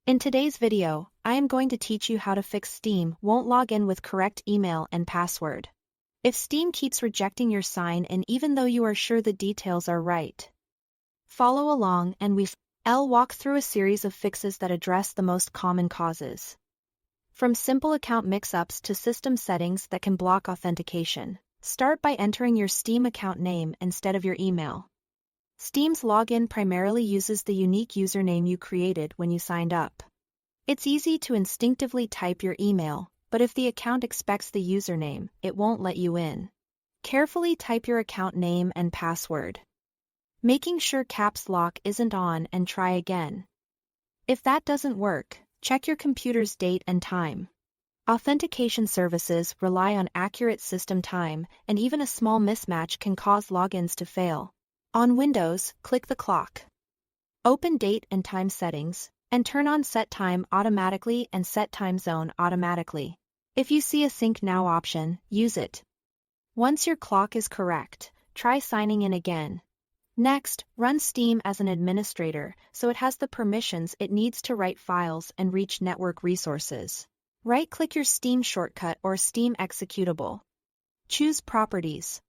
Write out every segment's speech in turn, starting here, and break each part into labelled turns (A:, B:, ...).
A: In today's video, I am going to teach you how to fix Steam won't log in with correct email and password. If Steam keeps rejecting your sign in even though you are sure the details are right. Follow along and we'll walk through a series of fixes that address the most common causes. From simple account mix-ups to system settings that can block authentication. Start by entering your Steam account name instead of your email. Steam's login primarily uses the unique username you created when you signed up. It's easy to instinctively type your email, but if the account expects the username, it won't let you in. Carefully type your account name and password. Making sure caps lock isn't on and try again. If that doesn't work, check your computer's date and time. Authentication services rely on accurate system time, and even a small mismatch can cause logins to fail. On Windows, click the clock. Open Date and Time settings, and turn on Set Time automatically and Set Time Zone automatically. If you see a Sync Now option, use it. Once your clock is correct, try signing in again. Next, run Steam as an administrator so it has the permissions it needs to write files and reach network resources. Right-click your Steam shortcut or Steam executable. Choose Properties.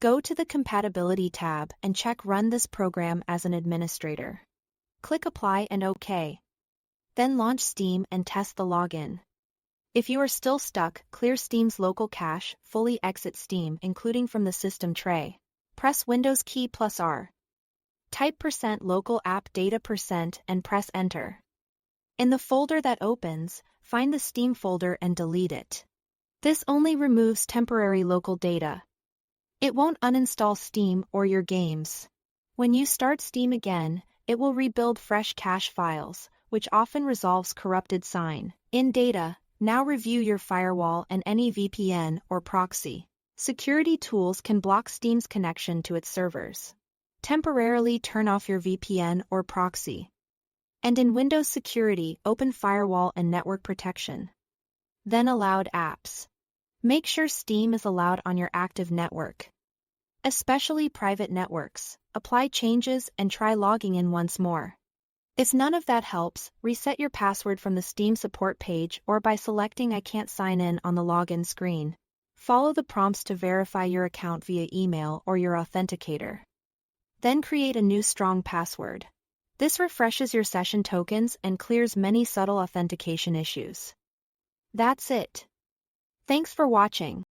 A: Go to the Compatibility tab and check Run this program as an administrator. Click Apply and OK. Then launch Steam and test the login. If you are still stuck, clear Steam's local cache, fully exit Steam including from the system tray. Press Windows key plus R. Type %local app data % and press Enter. In the folder that opens, find the Steam folder and delete it. This only removes temporary local data. It won't uninstall Steam or your games. When you start Steam again, it will rebuild fresh cache files, which often resolves corrupted sign-in data. Now review your firewall and any VPN or proxy. Security tools can block Steam's connection to its servers. Temporarily turn off your VPN or proxy. And in Windows Security, open Firewall and Network Protection. Then Allowed Apps. Make sure Steam is allowed on your active network. Especially private networks. Apply changes and try logging in once more. If none of that helps, reset your password from the Steam support page or by selecting I can't sign in on the login screen. Follow the prompts to verify your account via email or your authenticator. Then create a new strong password. This refreshes your session tokens and clears many subtle authentication issues. That's it. Thanks for watching.